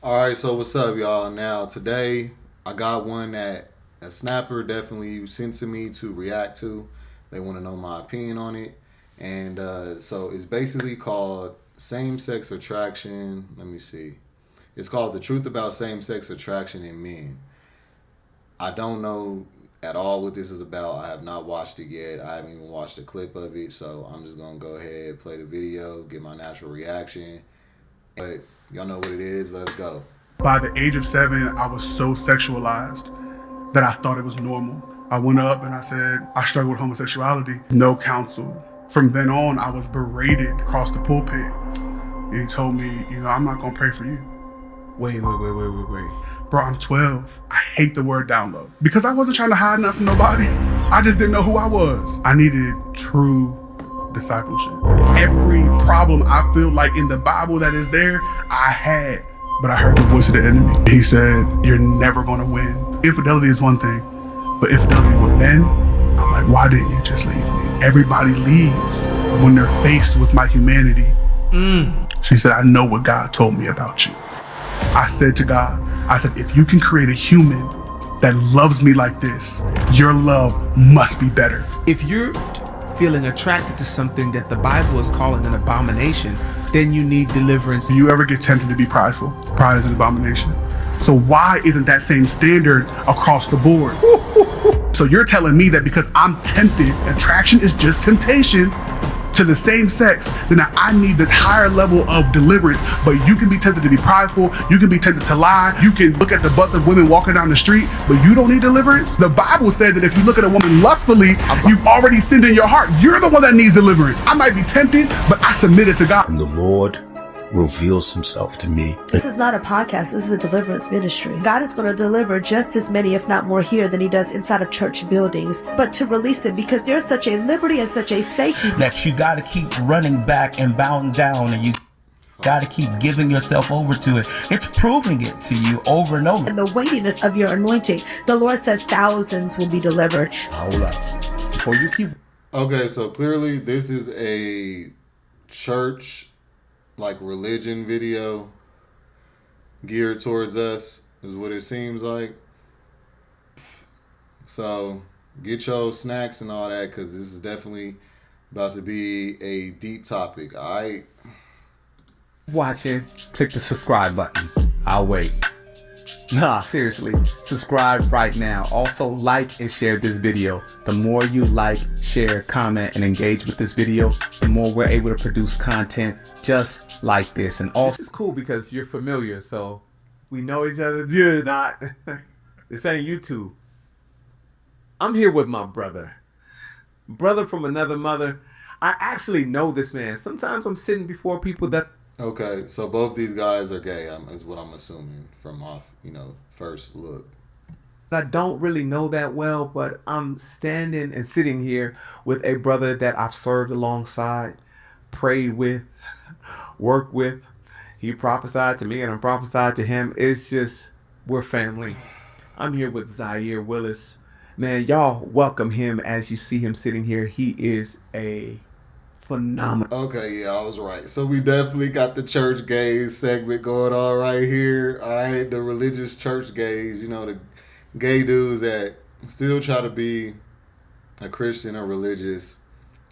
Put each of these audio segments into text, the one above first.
All right, so what's up, y'all? Now today I got one that a snapper definitely sent to me to react to. They want to know my opinion on it, and so it's basically called same-sex attraction. Let me see. It's called "The Truth About Same-Sex Attraction in Men." I don't know at all what this is about. I have not watched it yet. I haven't even watched a clip of it, so I'm just gonna go ahead, play the video, get my natural reaction. But y'all know what it is. Let's go. By the age of 7, I was so sexualized that I thought it was normal. I went up and I said, I struggle with homosexuality. No counsel. From then on, I was berated across the pulpit. And he told me, I'm not gonna pray for you. Wait. Bro, I'm 12. I hate the word down low. Because I wasn't trying to hide nothing from nobody. I just didn't know who I was. I needed true discipleship. Every problem I feel like in the Bible that is there, I had. But I heard the voice of the enemy. He said, you're never gonna win. Infidelity is one thing, but infidelity with men, I'm like, why didn't you just leave me? Everybody leaves when they're faced with my humanity. She said, I know what God told me about you. I said to God, I said, if you can create a human that loves me like this, your love must be better. If you're feeling attracted to something that the Bible is calling an abomination, then you need deliverance. Do you ever get tempted to be prideful? Pride is an abomination. So why isn't that same standard across the board? So you're telling me that because I'm tempted, attraction is just temptation to the same sex, then I need this higher level of deliverance. But you can be tempted to be prideful, you can be tempted to lie, you can look at the butts of women walking down the street, but you don't need deliverance? The Bible said that if you look at a woman lustfully, you've already sinned in your heart. You're the one that needs deliverance. I might be tempted, but I submitted to God. And the Lord reveals himself to me. This is not a podcast. This is a deliverance ministry. God is going to deliver just as many, if not more, here than he does inside of church buildings. But to release it, because there's such a liberty and such a safety that you got to keep running back and bowing down, and you got to keep giving yourself over to it. It's proving it to you over and over. and the weightiness of your anointing. The Lord says thousands will be delivered. Hold up. Before you keep... Okay, so clearly this is a church, like religion video geared towards us, is what it seems like. So get your snacks and all that, because this is definitely about to be a deep topic. All right. watching, click the subscribe button. I'll wait. Nah, seriously, subscribe right now. Also, like and share this video. The more you like, share, comment, and engage with this video, the more we're able to produce content just like this. And all this is cool because you're familiar, so we know each other. You're not. This ain't YouTube. I'm here with my brother from another mother. I actually know this man. Sometimes I'm sitting before people that... Okay, so both these guys are gay, is what I'm assuming from off, first look. I don't really know that well, but I'm standing and sitting here with a brother that I've served alongside, prayed with, worked with. He prophesied to me and I prophesied to him. It's just, we're family. I'm here with Zaire Willis. Man, y'all welcome him as you see him sitting here. He is a phenomenal. Okay, yeah, I was right. So we definitely got the church gays segment going on right here. All right, the religious church gays, the gay dudes that still try to be a Christian or religious,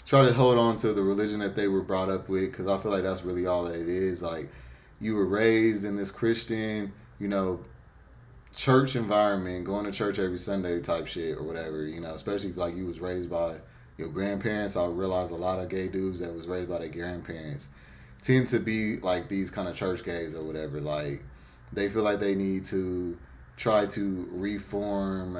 try to hold on to the religion that they were brought up with, because I feel like that's really all that it is. Like, you were raised in this Christian, church environment, going to church every Sunday type shit or whatever, especially if like you was raised by your grandparents. I realized a lot of gay dudes that was raised by their grandparents tend to be like these kind of church gays or whatever. Like, they feel like they need to try to reform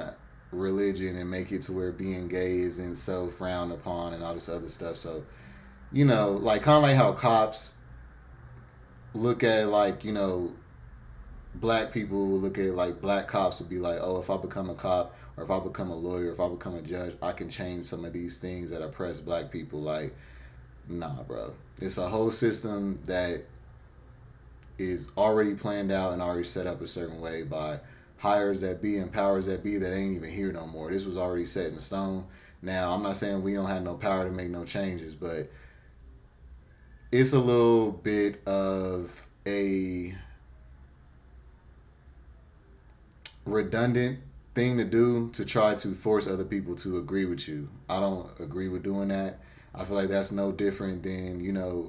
religion and make it to where being gay isn't so frowned upon and all this other stuff. So, like kind of like how cops look at like, black people will look at like black cops would be like, oh, if I become a cop or if I become a lawyer, if I become a judge, I can change some of these things that oppress black people. Like, nah, bro. It's a whole system that is already planned out and already set up a certain way by hires that be and powers that be that ain't even here no more. This was already set in stone. Now, I'm not saying we don't have no power to make no changes, but it's a little bit of a redundant thing to do to try to force other people to agree with you. I don't agree with doing that. I feel like that's no different than,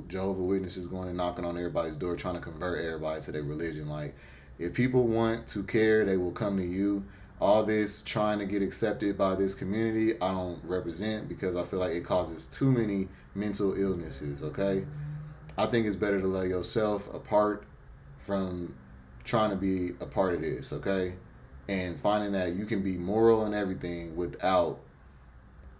Jehovah Witnesses going and knocking on everybody's door trying to convert everybody to their religion. Like, if people want to care, they will come to you. All this trying to get accepted by this community, I don't represent, because I feel like it causes too many mental illnesses, okay? I think it's better to lay yourself apart from trying to be a part of this, okay? And finding that you can be moral and everything without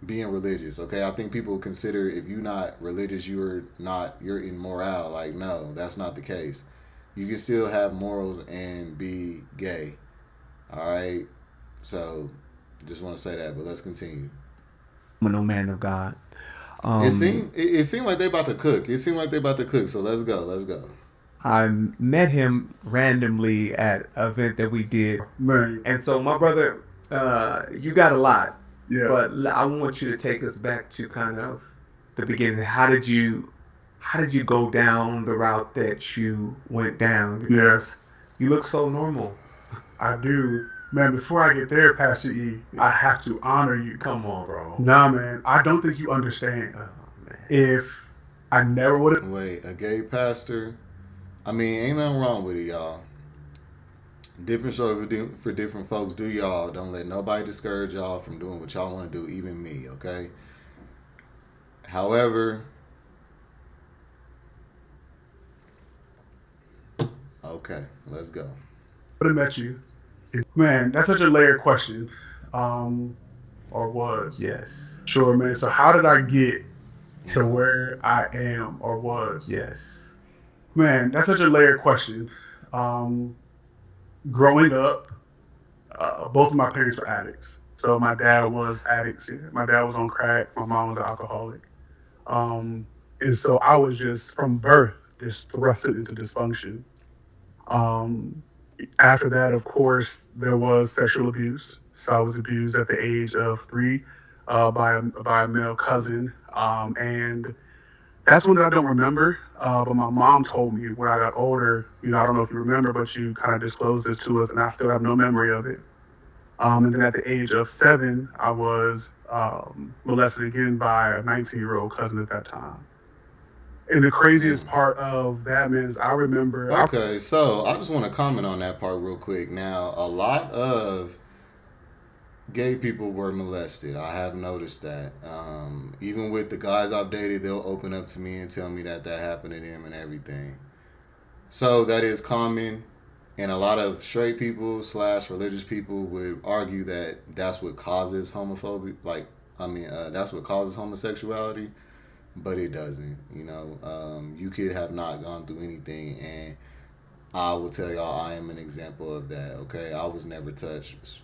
being religious, okay? I think people consider if you're not religious, you're immoral. Like, no, that's not the case. You can still have morals and be gay, all right? So, just want to say that, but let's continue. No man of God. It seemed like they about to cook. So let's go. I met him randomly at an event that we did. Man, And so, my brother, you got a lot. yeah. But I want you to take us back to kind of the beginning. How did you go down the route that you went down? Because Yes, you look so normal. I do. Man, before I get there, Pastor E, I have to honor you. Come on, bro. Nah, man, I don't think you understand. Oh, man. If I never would have, Wait, a gay pastor? I mean, ain't nothing wrong with it, y'all. Different story for different folks. Do y'all. Don't let nobody discourage y'all from doing what y'all want to do, even me, okay? However, okay, let's go. met you, man, that's such a layered question. Or was. Yes. Sure, man. So how did I get to where I am or was? Yes. Man, that's such a layered question. Growing up, both of my parents were addicts. So my dad was addicts. My dad was on crack. My mom was an alcoholic. And so I was just from birth just thrusted into dysfunction. After that, of course, there was sexual abuse. So I was abused at the age of 3 by a male cousin. And that's one that I don't remember. But my mom told me when I got older, I don't know if you remember, but you kind of disclosed this to us, and I still have no memory of it. And then at the age of 7, I was molested again by a 19-year-old cousin at that time. And the craziest part of that is I remember. Okay, so I just want to comment on that part real quick. Now, a lot of gay people were molested. I have noticed that. Even with the guys I've dated, they'll open up to me and tell me that happened to them and everything. So that is common. And a lot of straight people / religious people would argue that that's what causes homophobia. That's what causes homosexuality. But it doesn't. You could have not gone through anything. And I will tell y'all I am an example of that, okay? I was never touched.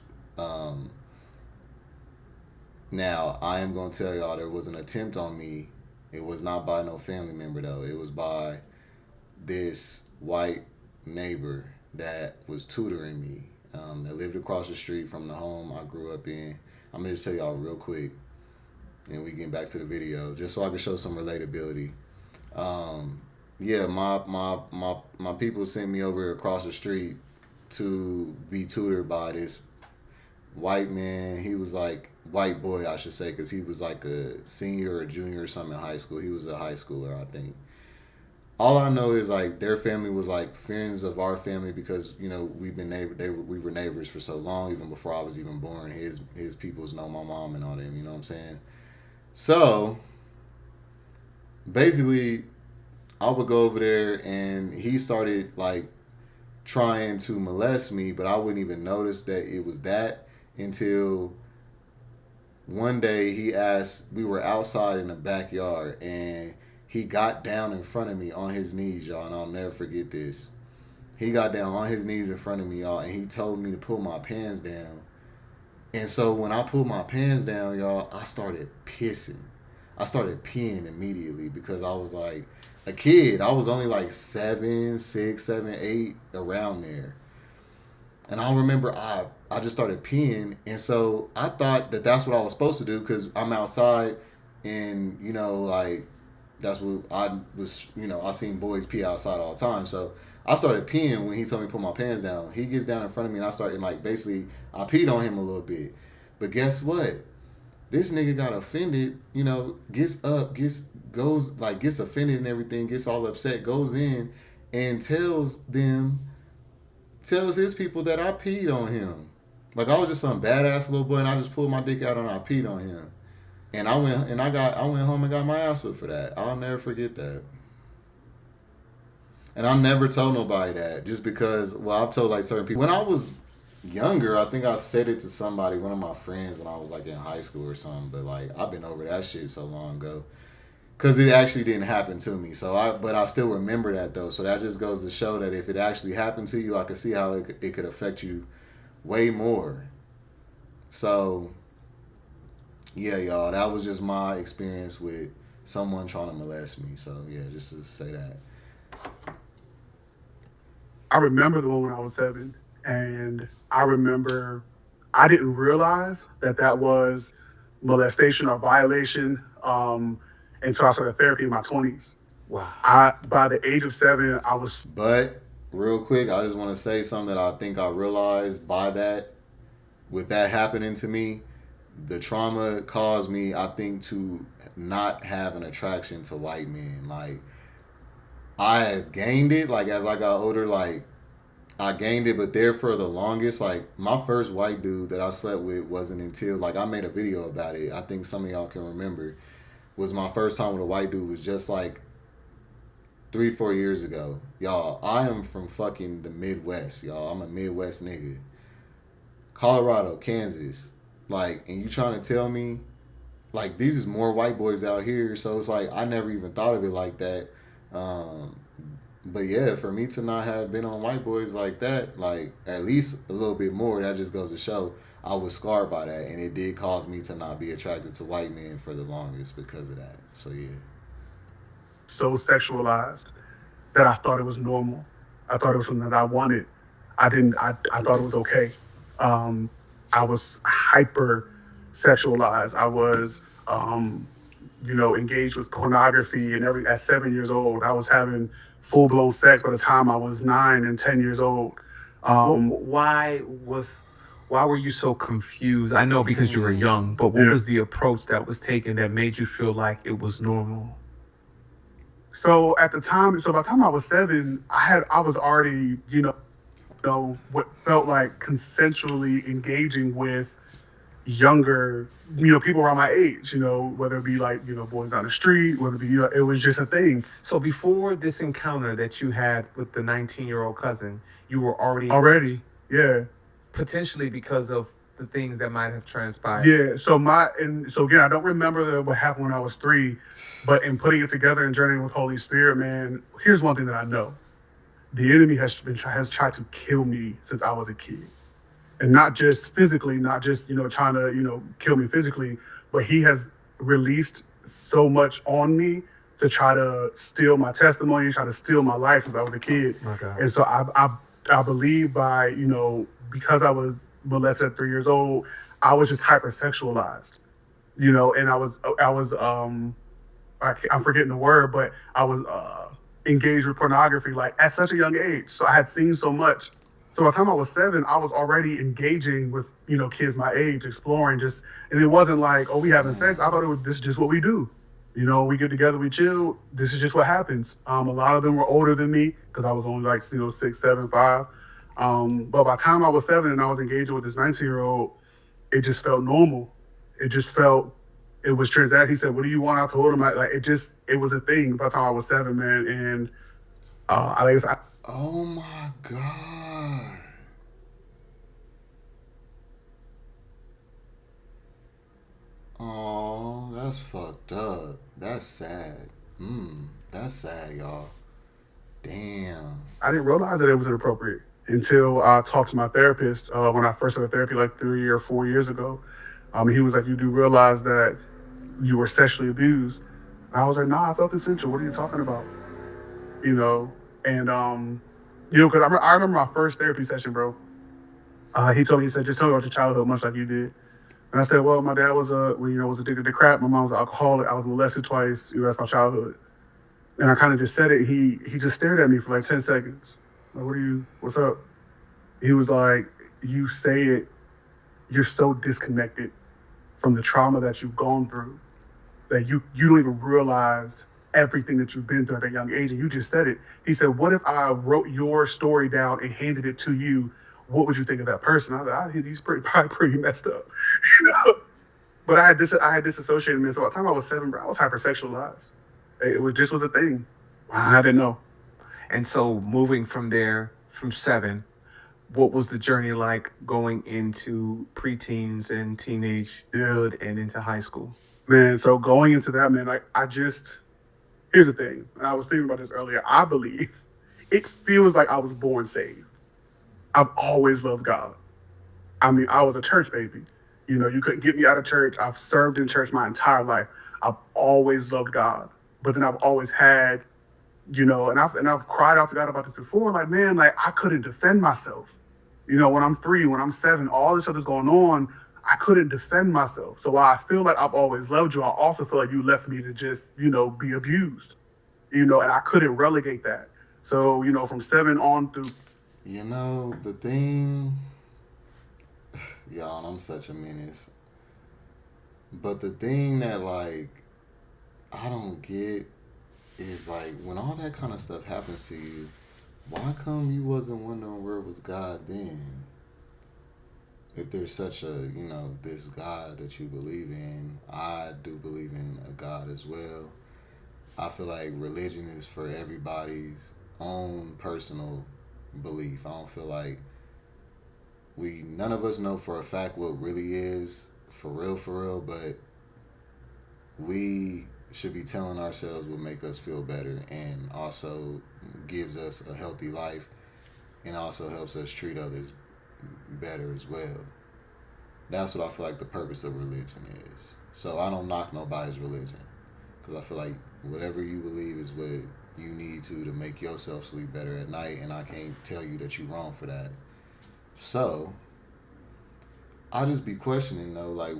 Now, I am going to tell y'all there was an attempt on me. It was not by no family member, though. It was by this white neighbor that was tutoring me, that lived across the street from the home I grew up in. I'm going to just tell y'all real quick, and we get back to the video, just so I can show some relatability. My people sent me over across the street to be tutored by this white man. He was like, white boy, I should say, because he was like a senior or junior or something in high school. He was a high schooler, I think. All I know is like their family was like friends of our family because we were neighbors for so long, even before I was even born. His peoples know my mom and all them. You know what I'm saying? So basically, I would go over there and he started like trying to molest me, but I wouldn't even notice that it was that until one day he asked. We were outside in the backyard and he got down in front of me on his knees, y'all, and I'll never forget this. He got down on his knees in front of me, y'all, and he told me to pull my pants down. And so when I pulled my pants down, y'all, I started pissing. I started peeing immediately because I was like a kid. I was only like 7, 6, 7, 8, around there. And I remember I just started peeing. And so I thought that that's what I was supposed to do because I'm outside and, that's what I was, I seen boys pee outside all the time. So I started peeing when he told me to put my pants down. He gets down in front of me and I started like basically I peed on him a little bit. But guess what? This nigga got offended, you know, gets up, gets offended and everything, gets all upset, goes in and tells his people that I peed on him. Like I was just some badass little boy and I just pulled my dick out and I peed on him. And I went home and got my ass whipped for that. I'll never forget that. And I never told nobody that just because, well, I've told like certain people. When I was younger, I think I said it to somebody, one of my friends, when I was like in high school or something. But like, I've been over that shit so long ago. Because it actually didn't happen to me. But I still remember that though. So that just goes to show that if it actually happened to you, I could see how it could affect you way more. So, yeah, y'all, that was just my experience with someone trying to molest me. So, yeah, just to say that. I remember the one when I was 7, and I remember I didn't realize that was molestation or violation until I started therapy in my 20s. Wow. By the age of 7, I was. But real quick, I just want to say something that I think I realized with that happening to me, the trauma caused me, I think, to not have an attraction to white men. Like, I gained it, like, as I got older, like, I gained it, but there for the longest, like, my first white dude that I slept with wasn't until, like, I made a video about it. I think some of y'all can remember. Was my first time with a white dude was just, like, 3-4 years ago. Y'all, I am from fucking the Midwest, y'all. I'm a Midwest nigga. Colorado, Kansas. Like, and you trying to tell me, like, these is more white boys out here, so it's like, I never even thought of it like that. But yeah, for me to not have been on white boys like that, like, at least a little bit more, that just goes to show I was scarred by that, and it did cause me to not be attracted to white men for the longest because of that. So yeah. So sexualized that I thought it was normal. I thought it was something that I wanted. I thought it was okay. I was hyper sexualized. I was, engaged with pornography and at 7 years old. I was having full blown sex by the time I was 9 and 10 years old. Why were you so confused? I know because you were young, but what was the approach that was taken that made you feel like it was normal? So by the time I was 7, I was already, what felt like consensually engaging with younger, people around my age, whether it be like, boys on the street, whether it be, it was just a thing. So before this encounter that you had with the 19-year-old cousin, you were Already, yeah. potentially because of the things that might have transpired. Yeah, so again, I don't remember what happened when I was 3, but in putting it together and journeying with Holy Spirit, man, here's one thing that I know. The enemy has tried to kill me since I was a kid. And not just physically, not just, trying to, kill me physically, but he has released so much on me to try to steal my testimony, try to steal my life since I was a kid. Okay. And so I believe by, because I was molested at 3 years old, I was just hypersexualized, and I'm forgetting the word, but I was engaged with pornography like at such a young age. So I had seen so much. So by the time I was 7, I was already engaging with, kids my age, exploring and it wasn't like, oh, we having sex. I thought this is just what we do. We get together, we chill. This is just what happens. A lot of them were older than me because I was only like, 6, 7, 5. But by the time I was 7 and I was engaging with this 19-year-old, it just felt normal. It was transacted. He said, what do you want? I told him, it was a thing by the time I was 7, man. And Oh my God. Oh, that's fucked up. That's sad. That's sad, y'all. Damn. I didn't realize that it was inappropriate until I talked to my therapist when I first started therapy like 3 or 4 years ago. He was like, you do realize that you were sexually abused? And I was like, nah, I felt consensual. What are you talking about? And because I remember my first therapy session, bro. He said, just tell me about your childhood, much like you did. And I said, well, my dad was addicted to crack. My mom was an alcoholic. I was molested twice. That's my childhood. And I kind of just said it. He just stared at me for like 10 seconds. Like, what's up? He was like, you say it, you're so disconnected from the trauma that you've gone through that you don't even realize everything that you've been through at a young age. And you just said it. He said, what if I wrote your story down and handed it to you? What would you think of that person? I was like, I think he's probably pretty messed up. You know? But I had disassociated me. So by the time I was 7, bro, I was hypersexualized. It was just was a thing. I didn't know. And so moving from there, from 7, what was the journey like going into preteens and teenagehood and into high school? Man, so going into that, man, like here's the thing, and I was thinking about this earlier. I believe it feels like I was born saved. I've always loved God. I mean, I was a church baby. You know, you couldn't get me out of church. I've served in church my entire life. I've always loved God. But then I've always had, you know, and I've cried out to God about this before. Like, man, like I couldn't defend myself. You know, when I'm 3, when I'm 7, all this stuff is going on. I couldn't defend myself. So while I feel like I've always loved you, I also feel like you left me to just, you know, be abused. You know, and I couldn't relegate that. So, you know, from 7 on through. You know, the thing, y'all, I'm such a menace. But the thing that, like, I don't get is, like, when all that kind of stuff happens to you, why come you wasn't wondering where was God then? If there's such a, you know, this God that you believe in, I do believe in a God as well. I feel like religion is for everybody's own personal belief. I don't feel like none of us know for a fact what really is for real, but we should be telling ourselves what make us feel better and also gives us a healthy life and also helps us treat others better as well. That's what I feel like the purpose of religion is. So I don't knock nobody's religion because I feel like whatever you believe is what you need to make yourself sleep better at night, and I can't tell you that you're wrong for that. So I just be questioning though, like,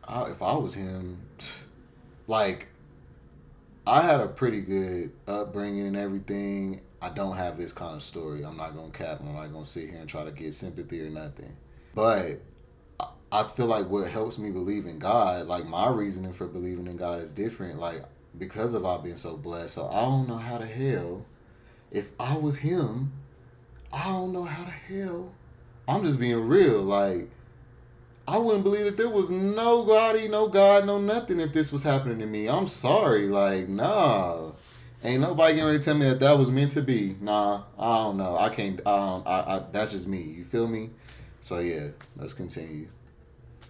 if I was him, like, I had a pretty good upbringing and everything. I don't have this kind of story. I'm not gonna cap. I'm not gonna sit here and try to get sympathy or nothing. But I feel like what helps me believe in God, like my reasoning for believing in God is different. Like because of I've been so blessed. So I don't know how the hell, if I was him, I don't know how the hell. I'm just being real. Like I wouldn't believe that there was no God, no nothing if this was happening to me. I'm sorry. Like, nah. Ain't nobody getting ready to tell me that was meant to be. Nah, I don't know. I can't, that's just me. You feel me? So, yeah, let's continue.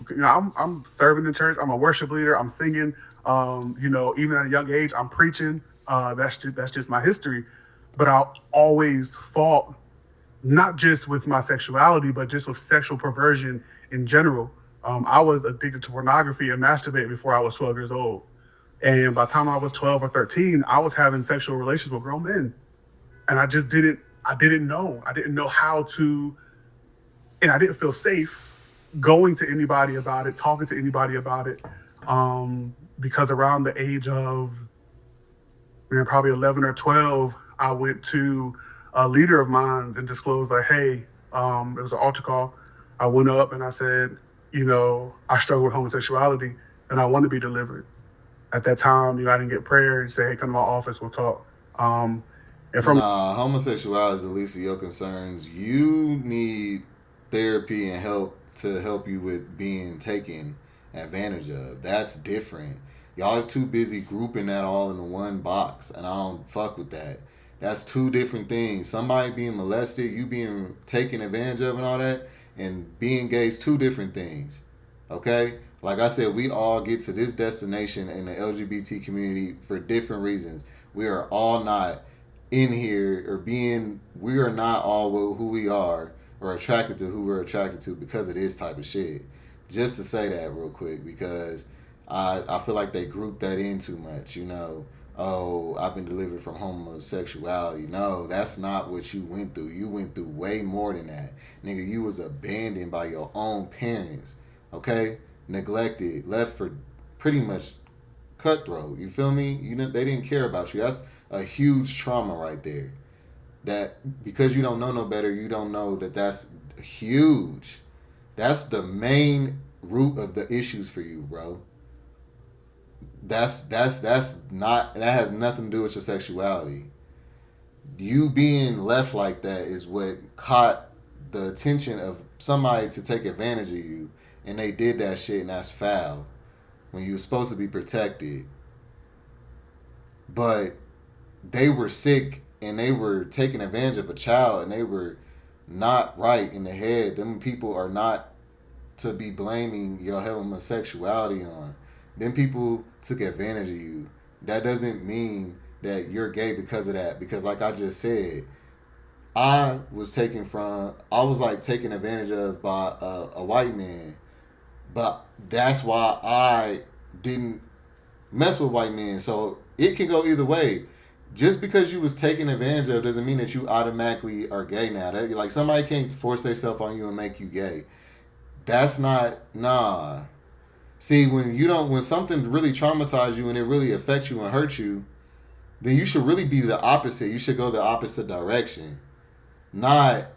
You know, I'm serving in church. I'm a worship leader. I'm singing. You know, even at a young age, I'm preaching. That's just my history. But I always fought not just with my sexuality, but just with sexual perversion in general. I was addicted to pornography and masturbating before I was 12 years old. And by the time I was 12 or 13, I was having sexual relations with grown men. And I didn't know. I didn't know how to, and I didn't feel safe going to anybody about it, talking to anybody about it. Because around the age of, man, probably 11 or 12, I went to a leader of mine and disclosed like, hey, it was an altar call. I went up and I said, you know, I struggle with homosexuality and I want to be delivered. At that time, you know, I didn't get prayer and say, hey, come to my office, we'll talk. And from Homosexuality is the least of your concerns. You need therapy and help to help you with being taken advantage of. That's different. Y'all are too busy grouping that all into one box, and I don't fuck with that. That's two different things. Somebody being molested, you being taken advantage of and all that, and being gay is two different things. Okay? Like I said, we all get to this destination in the LGBT community for different reasons. We are all not in here we are not all who we are or attracted to who we're attracted to because of this type of shit. Just to say that real quick, because I feel like they group that in too much, you know. Oh, I've been delivered from homosexuality. No, that's not what you went through. You went through way more than that. Nigga, you was abandoned by your own parents. Okay? Neglected, left for pretty much cutthroat. You feel me? They didn't care about you. That's a huge trauma right there. that because you don't know no better, you don't know that that's huge. That's the main root of the issues for you, bro. That's not, that has nothing to do with your sexuality. You being left like that is what caught the attention of somebody to take advantage of you, and they did that shit, and that's foul. When you were supposed to be protected, but they were sick and they were taking advantage of a child, and they were not right in the head. Them people are not to be blaming your homosexuality on. Them people took advantage of you. That doesn't mean that you're gay because of that. Because like I just said, I was like taken advantage of by a white man. But that's why I didn't mess with white men. So it can go either way. Just because you was taken advantage of doesn't mean that you automatically are gay now. That, like, somebody can't force themselves on you and make you gay. That's not, nah. See, when something really traumatizes you and it really affects you and hurts you, then you should really be the opposite. You should go the opposite direction. Not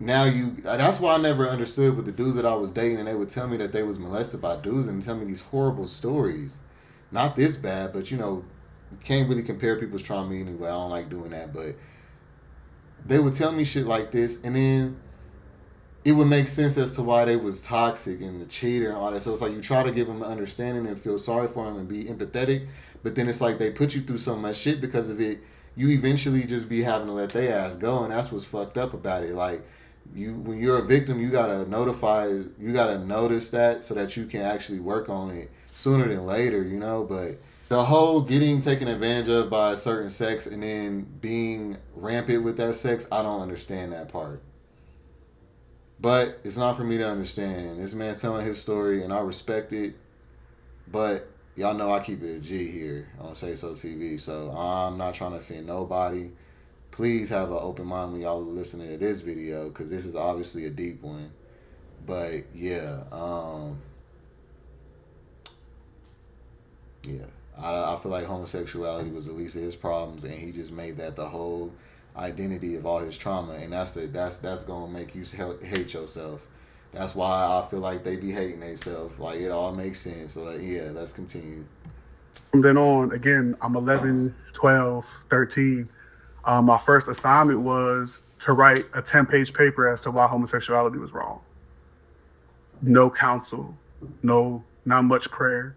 now you. That's why I never understood with the dudes that I was dating, and they would tell me that they was molested by dudes and tell me these horrible stories. Not this bad, but you can't really compare people's trauma anyway. I don't like doing that, but they would tell me shit like this, and then it would make sense as to why they was toxic and the cheater and all that. So it's like you try to give them an understanding and feel sorry for them and be empathetic, but then it's like they put you through so much shit because of it. You eventually just be having to let their ass go, and that's what's fucked up about it. Like, when you're a victim, you gotta notice that so that you can actually work on it sooner than later, But the whole getting taken advantage of by a certain sex and then being rampant with that sex, I don't understand that part. But it's not for me to understand. This man's telling his story, and I respect it. But y'all know I keep it a G here on Say So TV, so I'm not trying to offend nobody. Please have an open mind when y'all are listening to this video, because this is obviously a deep one. But yeah, I feel like homosexuality was the least of his problems, and he just made that the whole identity of all his trauma, and that's gonna make you hate yourself. That's why I feel like they be hating themselves. Like, it all makes sense. So yeah, let's continue. From then on, again, I'm 11, 12, 13. My first assignment was to write a 10-page paper as to why homosexuality was wrong. No counsel, not much prayer.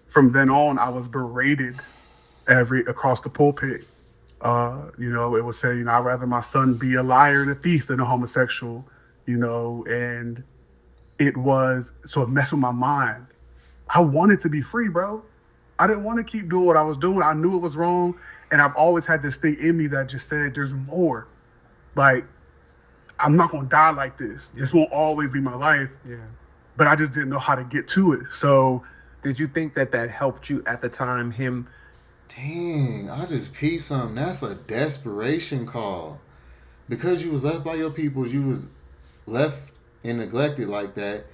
From then on, I was berated across the pulpit. It would say, I'd rather my son be a liar and a thief than a homosexual, and it messed with my mind. I wanted to be free, bro. I didn't want to keep doing what I was doing. I knew it was wrong, and I've always had this thing in me that just said, there's more. Like, I'm not going to die like this. This won't always be my life. Yeah. But I just didn't know how to get to it. So, did you think that helped you at the time, him? Dang, I just peeped something. That's a desperation call. Because you was left by your peoples, you was left and neglected like that.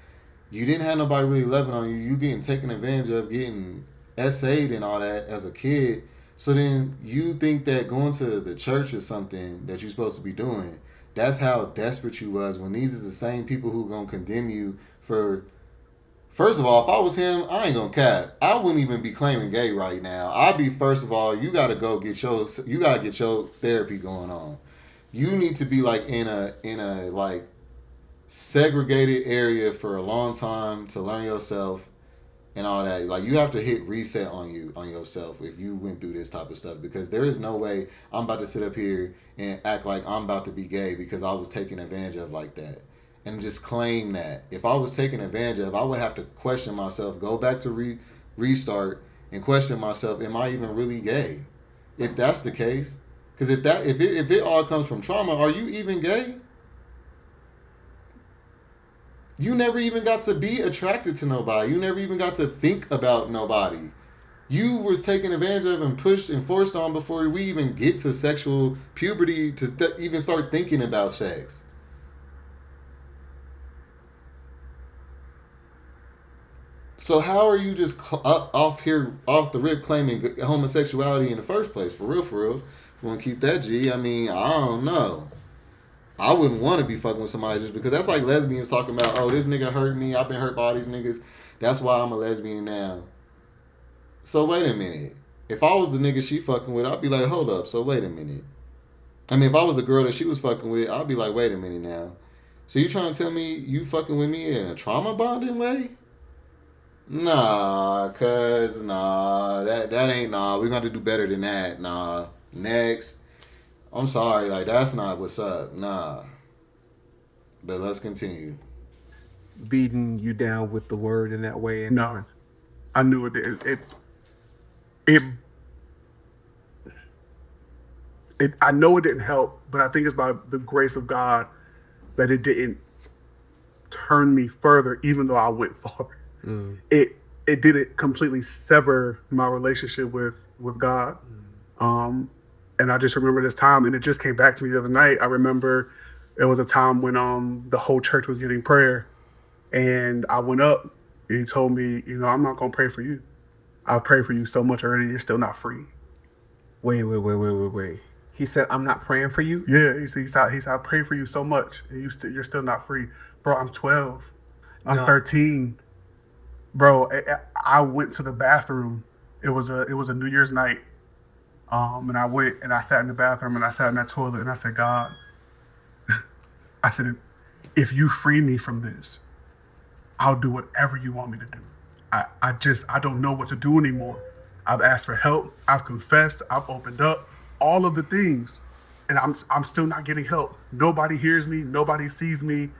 You didn't have nobody really loving on you. You getting taken advantage of, getting essayed and all that as a kid. So then you think that going to the church is something that you're supposed to be doing. That's how desperate you was, when these are the same people who gonna condemn you for. First of all, if I was him, I ain't gonna cap. I wouldn't even be claiming gay right now. I'd be, first of all, you gotta get your therapy going on. You need to be like in a like segregated area for a long time to learn yourself and all that. Like, you have to hit reset on yourself if you went through this type of stuff, because there is no way I'm about to sit up here and act like I'm about to be gay because I was taken advantage of like that. And just claim that. If I was taken advantage of, I would have to question myself, go back to restart and question myself, am I even really gay? If that's the case. Because if it all comes from trauma, are you even gay? You never even got to be attracted to nobody. You never even got to think about nobody. You was taken advantage of and pushed and forced on before we even get to sexual puberty to even start thinking about sex. So how are you just off the rip claiming homosexuality in the first place? For real, Want to keep that G? I mean, I don't know. I wouldn't want to be fucking with somebody just because that's like lesbians talking about, oh, this nigga hurt me. I've been hurt by all these niggas. That's why I'm a lesbian now. So wait a minute. If I was the nigga she fucking with, I'd be like, hold up. So wait a minute. I mean, if I was the girl that she was fucking with, I'd be like, wait a minute now. So you trying to tell me you fucking with me in a trauma bonding way? Nah, cuz, nah, that ain't, nah. We're going to do better than that. Nah. Next. I'm sorry, like, that's not what's up. Nah. But let's continue. Beating you down with the word in that way. And No, I knew it. I know it didn't help, but I think it's by the grace of God that it didn't turn me further, even though I went far. It didn't completely sever my relationship with God. And I just remember this time, and it just came back to me the other night. I remember it was a time when the whole church was getting prayer, and I went up, and he told me, I'm not gonna pray for you. I've prayed for you so much already. You're still not free. Wait. He said, I'm not praying for you? Yeah, he said, I prayed for you so much, and you're still not free, bro. I'm 12. I'm 13, bro. I went to the bathroom. It was a New Year's night, and I went and I sat in the bathroom and I sat in that toilet and I said, God, I said, if you free me from this, I'll do whatever you want me to do. I don't know what to do anymore. I've asked for help. I've confessed. I've opened up, all of the things, and I'm still not getting help. Nobody hears me. Nobody sees me.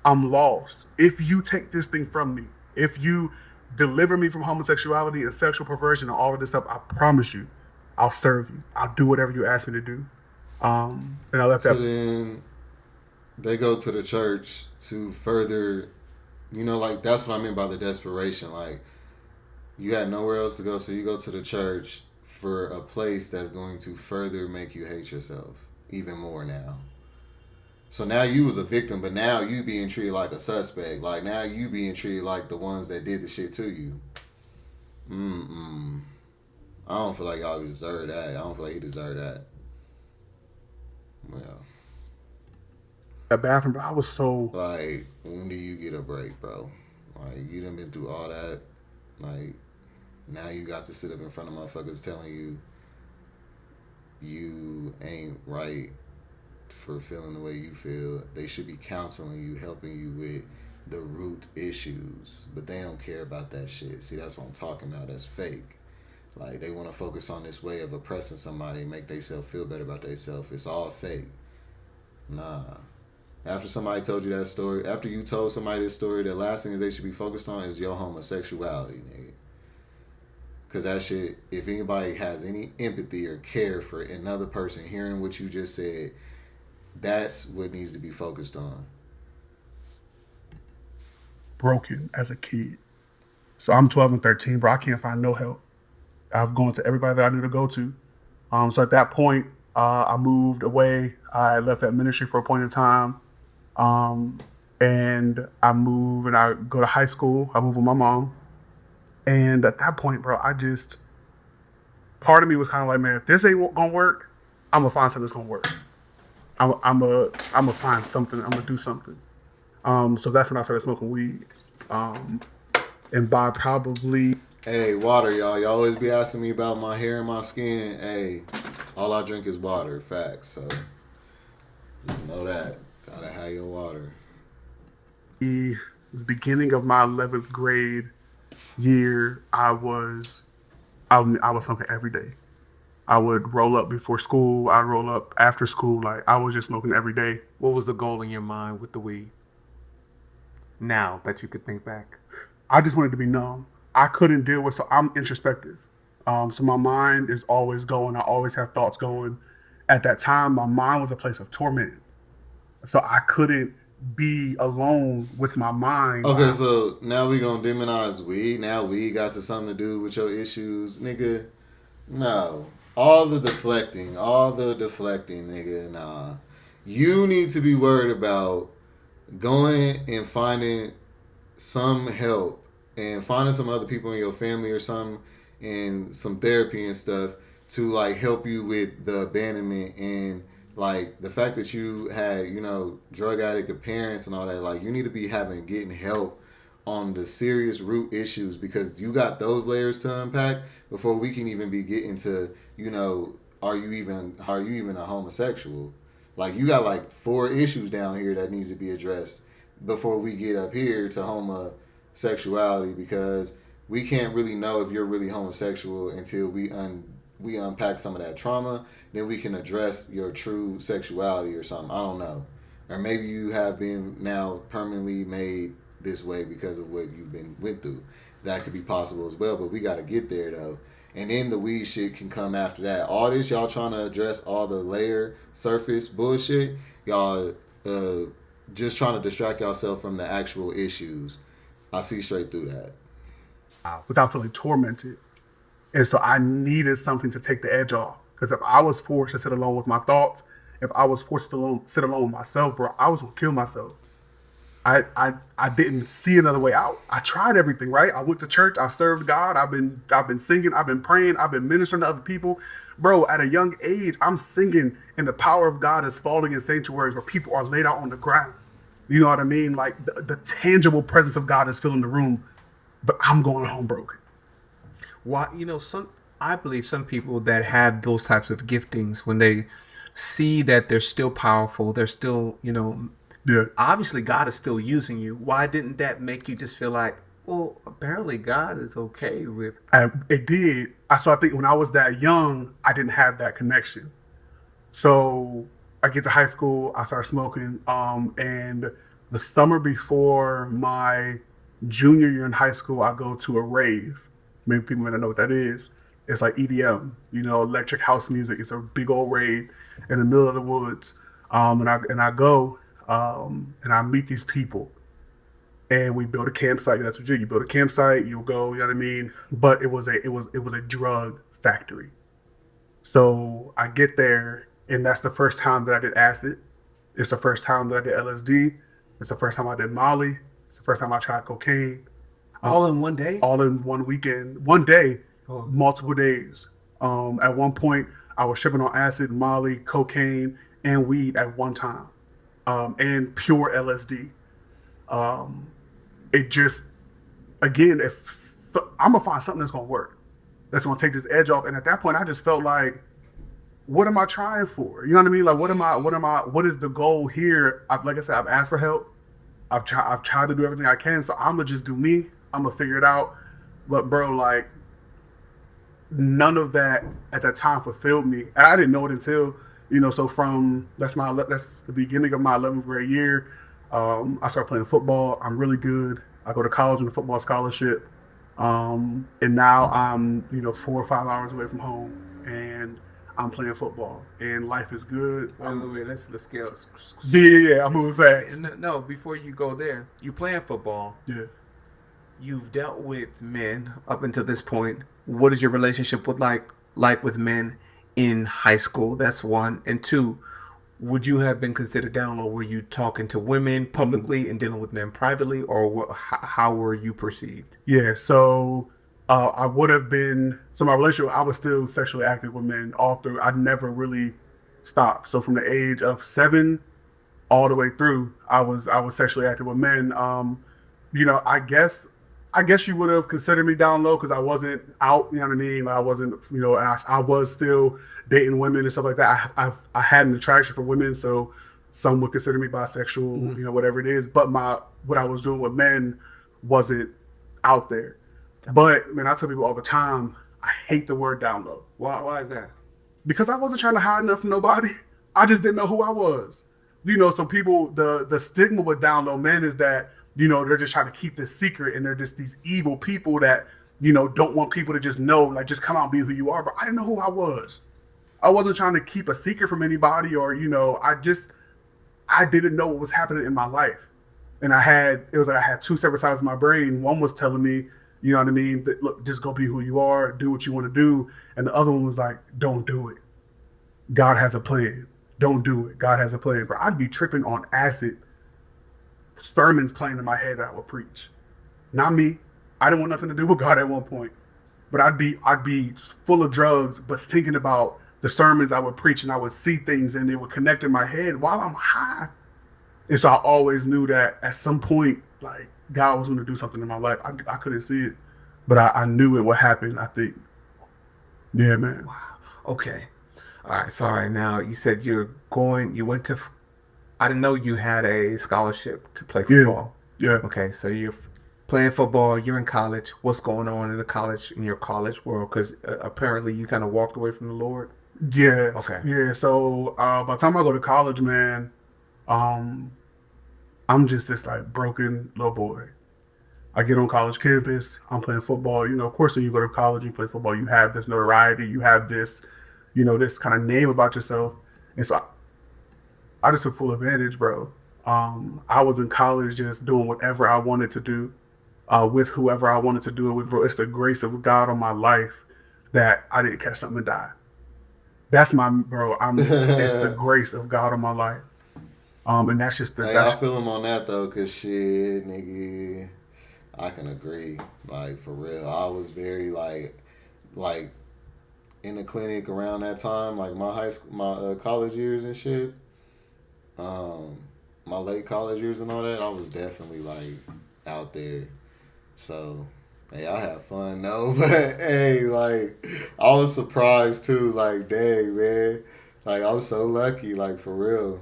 I'm lost. If you take this thing from me, if you deliver me from homosexuality and sexual perversion and all of this stuff, I promise you, I'll serve you. I'll do whatever you ask me to do. And I left So that. then they go to the church to further, like that's what I meant by the desperation. Like you had nowhere else to go, so you go to the church for a place that's going to further make you hate yourself even more now. So now you was a victim, but now you being treated like a suspect. Like now you being treated like the ones that did the shit to you. I don't feel like y'all deserve that. I don't feel like he deserved that. Well, That bathroom, bro. I was so. like, when do you get a break, bro? Like, you done been through all that. Like, now you got to sit up in front of motherfuckers telling you you ain't right for feeling the way you feel. They should be counseling you, helping you with the root issues. But they don't care about that shit. See, that's what I'm talking about. That's fake. Like, they want to focus on this way of oppressing somebody and make themselves feel better about themselves. It's all fake. Nah. After somebody told you that story, after you told somebody this story, the last thing that they should be focused on is your homosexuality, nigga. Because that shit, if anybody has any empathy or care for another person hearing what you just said, that's what needs to be focused on. Broken as a kid. So I'm 12 and 13, bro. I can't find no help. I've gone to everybody that I knew to go to. So at that point, I moved away. I left that ministry for a point in time. And I move and I go to high school. I move with my mom. And at that point, bro, part of me was kind of like, man, if this ain't gonna work, I'm gonna find something that's gonna work. I'm gonna find something. I'm gonna do something. So that's when I started smoking weed. And by probably. Hey, water, y'all. Y'all always be asking me about my hair and my skin. Hey, all I drink is water. Facts. So just know that. Gotta have your water. The beginning of my 11th grade year, I was smoking every day. I would roll up before school. I'd roll up after school. Like I was just smoking every day. What was the goal in your mind with the weed? Now that you could think back. I just wanted to be numb. I couldn't deal with, so I'm introspective. So my mind is always going. I always have thoughts going. At that time, my mind was a place of torment. So I couldn't be alone with my mind. Okay, so now we gonna demonize weed. Now weed got something to do with your issues, nigga. No. All the deflecting, nigga. Nah. You need to be worried about going and finding some help and finding some other people in your family or some and some therapy and stuff to like help you with the abandonment and like the fact that you had, you know, drug addict parents and all that. Like you need to be getting help on the serious root issues, because you got those layers to unpack before we can even be getting to, you know, are you even a homosexual? Like you got like 4 issues down here that needs to be addressed before we get up here to homosexuality, because we can't really know if you're really homosexual until we unpack some of that trauma. Then we can address your true sexuality or something. I don't know, or maybe you have been now permanently made this way because of what you've been went through. That could be possible as well, but we got to get there though. And then the weed shit can come after that. All this y'all trying to address all the layer surface bullshit. Y'all just trying to distract yourself from the actual issues. I see straight through that. Without feeling tormented. And so I needed something to take the edge off. Because if I was forced to sit alone with my thoughts, if I was forced to sit alone with myself, bro, I was going to kill myself. I didn't see another way out. I tried everything, right? I went to church. I served God. I've been singing. I've been praying. I've been ministering to other people. Bro, at a young age, I'm singing and the power of God is falling in sanctuaries where people are laid out on the ground. You know what I mean? Like the tangible presence of God is filling the room, but I'm going home broken. Why, I believe some people that have those types of giftings, when they see that they're still powerful, they're still, Yeah. obviously God is still using you. Why didn't that make you just feel like, well, apparently God is okay with... It did. So I think when I was that young, I didn't have that connection. So I get to high school, I start smoking, and the summer before my junior year in high school, I go to a rave. Maybe people may not know what that is. It's like EDM, electric house music. It's a big old rave in the middle of the woods. And I go, and I meet these people. And we build a campsite. That's what you do. You build a campsite, you go, you know what I mean? But it was a drug factory. So I get there, and that's the first time that I did acid. It's the first time that I did LSD. It's the first time I did Molly. It's the first time I tried cocaine. All in one day? All in one weekend. One day, multiple days. At one point, I was tripping on acid, Molly, cocaine, and weed at one time. And pure LSD. It just, again, I'm going to find something that's going to work. That's going to take this edge off. And at that point, I just felt like, what am I trying for? You know what I mean? Like, what is the goal here? Like I said, I've asked for help. I've tried to do everything I can. So I'm going to just do me. I'm going to figure it out. But bro, like, none of that at that time fulfilled me. And I didn't know it until, so that's the beginning of my 11th grade year. I started playing football. I'm really good. I go to college on a football scholarship. And now I'm, 4 or 5 hours away from home, and I'm playing football, and life is good. Wait, let's go. Yeah, I'm moving fast. No, before you go there, you playing football. Yeah. You've dealt with men up until this point. What is your relationship like with men in high school? That's one. And two, would you have been considered down, or were you talking to women publicly and dealing with men privately, or how were you perceived? Yeah, so I would have been, so my relationship, I was still sexually active with men all through. I never really stopped. So from the age of 7 all the way through, I was sexually active with men. I guess you would have considered me down low because I wasn't out, you know what I mean? I wasn't, I was still dating women and stuff like that. I had an attraction for women, so some would consider me bisexual, whatever it is. But what I was doing with men wasn't out there. But, man, I tell people all the time, I hate the word down low. Why is that? Because I wasn't trying to hide enough from nobody. I just didn't know who I was. So people, the stigma with down low men is that, they're just trying to keep this secret, and they're just these evil people that, don't want people to just know, like, just come out and be who you are. But I didn't know who I was. I wasn't trying to keep a secret from anybody, or, I didn't know what was happening in my life. And I had 2 separate sides of my brain. One was telling me, you know what I mean? That, look, just go be who you are, do what you want to do. And the other one was like, don't do it. God has a plan. Don't do it. God has a plan. But I'd be tripping on acid, sermons playing in my head that I would preach. Not me. I didn't want nothing to do with God at one point. but I'd be full of drugs, but thinking about the sermons I would preach, and I would see things, and it would connect in my head while I'm high. And so I always knew that at some point, like God was going to do something in my life. I couldn't see it, but I knew it would happen. I think. Yeah, man. Okay. All right. Sorry. Now you said you went to. I didn't know you had a scholarship to play football. Yeah. Okay. So you're playing football. You're in college. What's going on in your college world? Because apparently you kind of walked away from the Lord. Yeah. Okay. Yeah. So by the time I go to college, man, I'm just this like broken little boy. I get on college campus. I'm playing football. You know, of course, when you go to college, you play football. You have this notoriety. You have this, this kind of name about yourself. And so I just took full advantage, bro. I was in college just doing whatever I wanted to do, with whoever I wanted to do it with, bro. It's the grace of God on my life that I didn't catch something and die. That's my bro. It's the grace of God on my life. And that's just the. Hey, I feel him on that though, cause shit, nigga, I can agree. Like for real, I was very like in the clinic around that time, like my high school, my college years and shit. My late college years and all that, I was definitely like out there. So, hey, I had fun though, but hey, like I was surprised too. Like, dang, man, like I'm so lucky, like for real.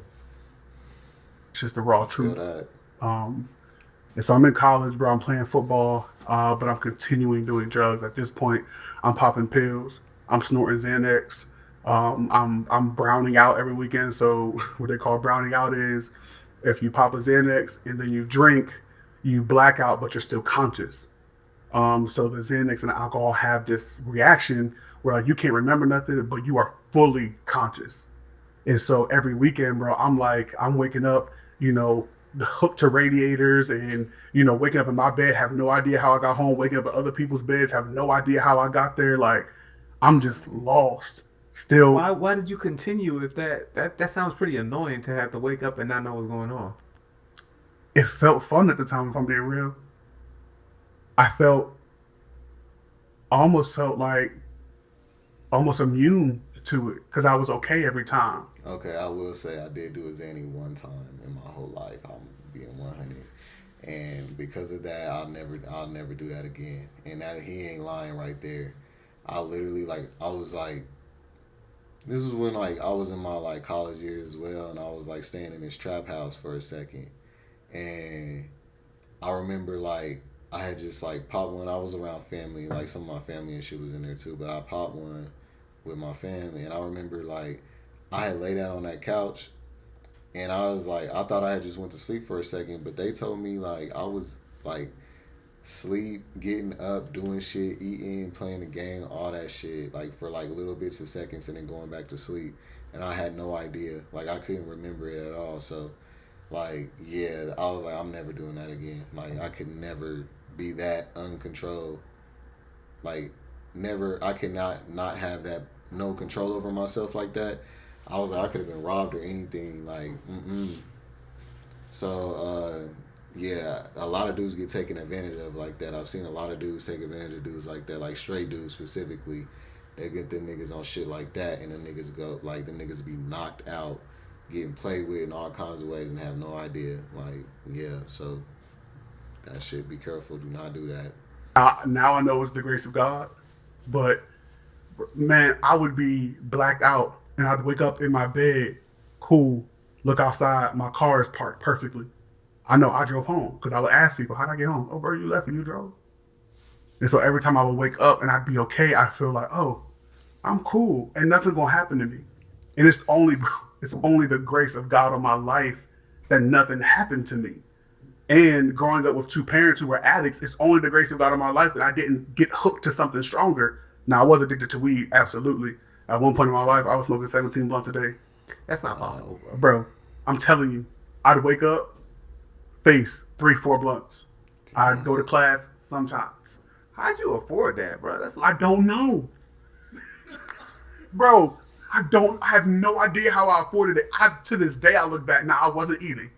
It's just the raw Feel truth. that. And so I'm in college, bro. I'm playing football, but I'm continuing doing drugs. At this point, I'm popping pills. I'm snorting Xanax. I'm browning out every weekend. So what they call browning out is if you pop a Xanax and then you drink, you black out, but you're still conscious. So the Xanax and the alcohol have this reaction where like you can't remember nothing, but you are fully conscious. And so every weekend, bro, I'm waking up, hooked to radiators and, waking up in my bed, have no idea how I got home, waking up at other people's beds, have no idea how I got there. Like, I'm just lost. Still. Why did you continue if that sounds pretty annoying to have to wake up and not know what's going on? It felt fun at the time, if I'm being real. I almost felt like almost immune to it because I was okay every time. Okay, I will say I did do a Xanny one time in my whole life. I'm being 100, and because of that, I'll never do that again. And that he ain't lying right there. I literally I was like, this was when I was in my college years as well, and I was staying in this trap house for a second, and I remember I had just popped one. I was around family, some of my family and shit was in there too, but I popped one with my family, and I remember I had laid down on that couch, and I was I thought I had just went to sleep for a second, but they told me I was sleep, getting up, doing shit, eating, playing the game, all that shit, for little bits of seconds, and then going back to sleep, and I had no idea, I couldn't remember it at all. So yeah, I was I'm never doing that again. I could never be that uncontrolled. Never, I could not have that, no control over myself like that. I was I could have been robbed or anything. So, yeah, a lot of dudes get taken advantage of like that. I've seen a lot of dudes take advantage of dudes like that, straight dudes specifically. They get them niggas on shit like that, and them niggas go, them niggas be knocked out, getting played with in all kinds of ways and have no idea. Yeah, so that shit, be careful. Do not do that. Now I know it's the grace of God, but man, I would be blacked out and I'd wake up in my bed, cool, look outside, my car is parked perfectly. I know I drove home because I would ask people, how'd I get home? Oh, bro, you left and you drove. And so every time I would wake up and I'd be okay, I feel oh, I'm cool and nothing's gonna happen to me. And it's only the grace of God on my life that nothing happened to me. And growing up with two parents who were addicts, it's only the grace of God in my life that I didn't get hooked to something stronger. Now, I was addicted to weed, absolutely. At one point in my life, I was smoking 17 blunts a day. That's not possible, Bro, I'm telling you, I'd wake up, face 3-4 blunts. I'd go to class sometimes. How'd you afford that, bro? I don't know. Bro, I have no idea how I afforded it. To this day, I look back, now I wasn't eating.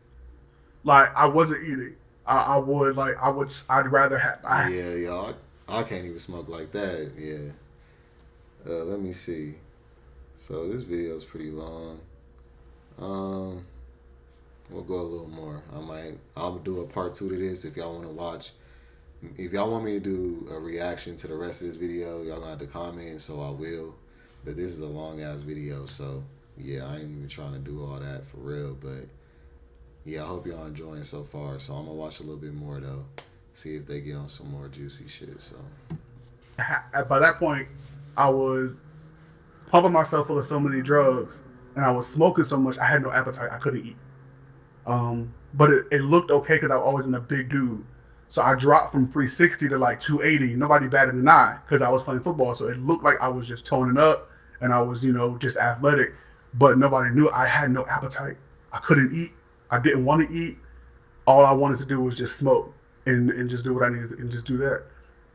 I wasn't eating. I'd rather have. Yeah, y'all. I can't even smoke like that. Yeah. Let me see. So this video is pretty long. Um, we'll go a little more. I'll do a part 2 to this if y'all want to watch. If y'all want me to do a reaction to the rest of this video, y'all gonna have to comment, so I will. But this is a long ass video, so yeah, I ain't even trying to do all that for real. But yeah, I hope y'all enjoying so far. So I'm gonna watch a little bit more though, see if they get on some more juicy shit. So By that point, I was pumping myself full of so many drugs, and I was smoking so much I had no appetite. I couldn't eat. But it looked okay because I've always been a big dude. So I dropped from 360 to like 280. Nobody batted an eye because I was playing football. So it looked like I was just toning up and I was, just athletic. But nobody knew I had no appetite. I couldn't eat. I didn't want to eat. All I wanted to do was just smoke and just do what I needed to, and just do that.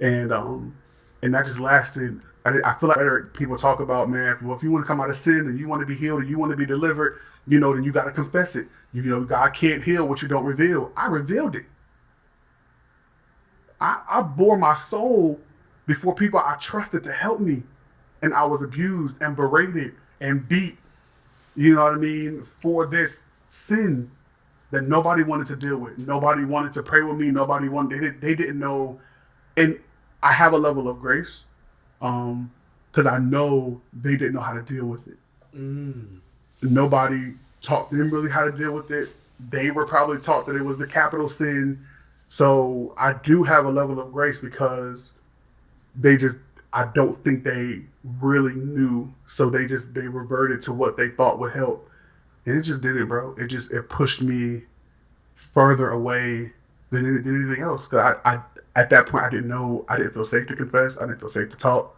And that just lasted. I feel like people talk about, man, well, if you want to come out of sin and you want to be healed and you want to be delivered, then you got to confess it. God can't heal what you don't reveal. I revealed it. I bore my soul before people I trusted to help me. And I was abused and berated and beat, for this sin that nobody wanted to deal with. Nobody wanted to pray with me. They didn't know. And I have a level of grace because I know they didn't know how to deal with it. Nobody taught them really how to deal with it. They were probably taught that it was the capital sin. So I do have a level of grace because I don't think they really knew. So they reverted to what they thought would help. And it just didn't, bro. It pushed me further away than anything else. Cause I at that point, I didn't feel safe to confess. I didn't feel safe to talk.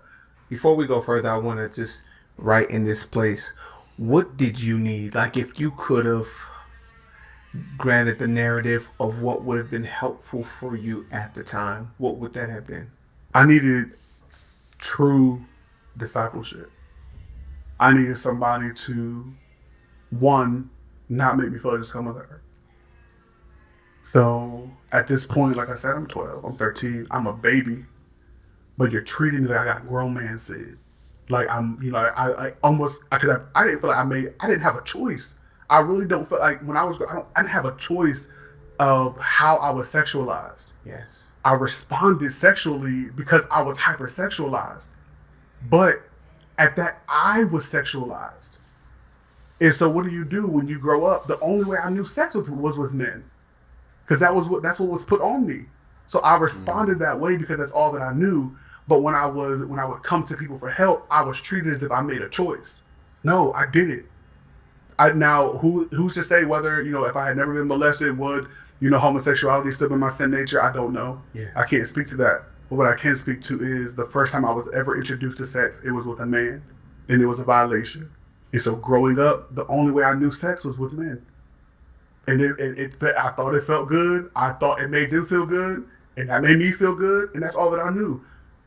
Before we go further, I want to just right in this place, what did you need? Like, if you could have granted the narrative of what would have been helpful for you at the time, what would that have been? I needed true discipleship. I needed somebody to, one, not make me feel like a scum of the earth. So at this point, like I said, I'm 12, I'm 13, I'm a baby, but you're treating me like I got grown man said. Like I didn't feel like I didn't have a choice. I really don't feel like when I didn't have a choice of how I was sexualized. Yes. I responded sexually because I was hypersexualized. But at that, I was sexualized. And so what do you do when you grow up? The only way I knew sex was with men. Because that's what was put on me. So I responded that way because that's all that I knew. But when I would come to people for help, I was treated as if I made a choice. No, I didn't. Now, who's to say whether, if I had never been molested, would, homosexuality still be my sin nature? I don't know. Yeah. I can't speak to that. But what I can speak to is the first time I was ever introduced to sex, it was with a man. And it was a violation. And so growing up, the only way I knew sex was with men. And I thought it felt good. I thought it made them feel good. And that made me feel good. And that's all that I knew.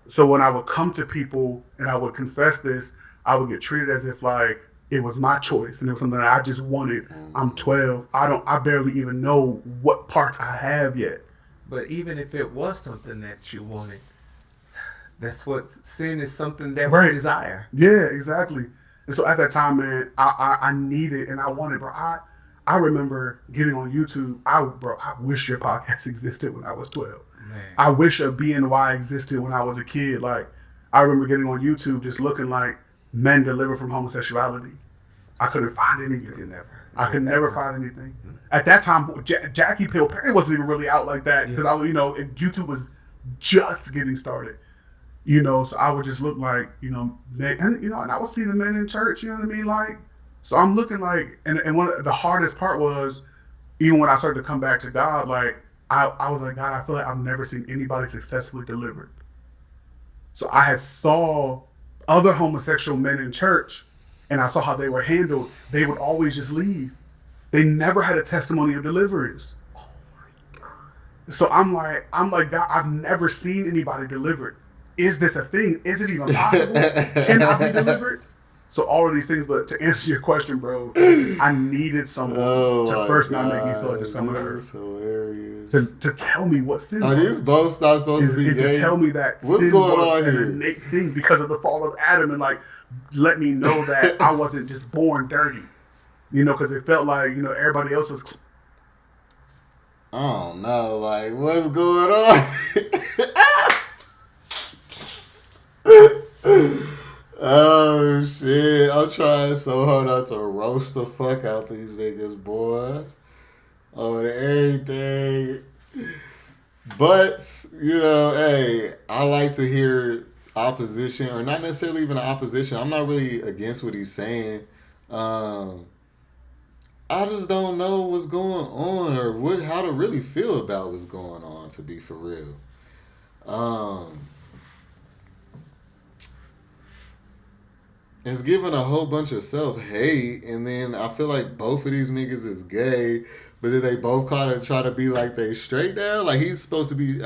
So when I would come to people and I would confess this, I would get treated as if like it was my choice and it was something that I just wanted. I'm 12. I barely even know what parts I have yet. But even if it was something that you wanted, that's what sin is, something that we desire. Yeah, exactly. And so at that time, man, I needed and I wanted, bro. I remember getting on YouTube. I wish your podcast existed when I was 12. Man. I wish a BNY existed when I was a kid. Like, I remember getting on YouTube just looking like men deliver from homosexuality. I couldn't find anything. I could never find anything. At that time, Jackie Pill Perry wasn't even really out like that because YouTube was just getting started. So I would just look like, men, and I would see the men in church, you know what I mean? Like, so I'm looking like, and one of the hardest part was, even when I started to come back to God, like, I was like, God, I feel like I've never seen anybody successfully delivered. So I had saw other homosexual men in church, and I saw how they were handled. They would always just leave. They never had a testimony of deliverance. Oh my God. So I'm like, God, I've never seen anybody delivered. Is this a thing? Is it even possible? Can I be delivered? So all of these things, but to answer your question, bro, I needed someone to first not make me feel like a scum of the earth. Hilarious. to tell me what sin Are was. these both not supposed to be And to gay? tell me that What's sin going was on an here? innate thing because of the fall of Adam, and like let me know that I wasn't just born dirty, because it felt like everybody else was. I don't know, like what's going on? Oh shit! I'm trying so hard not to roast the fuck out these niggas, boy. On everything. But, hey, I like to hear opposition, or not necessarily even opposition. I'm not really against what he's saying. I just don't know what's going on or how to really feel about what's going on, to be for real. It's giving a whole bunch of self-hate, and then I feel like both of these niggas is gay, but then they both kind of try to be like they straight now. Like he's supposed to be.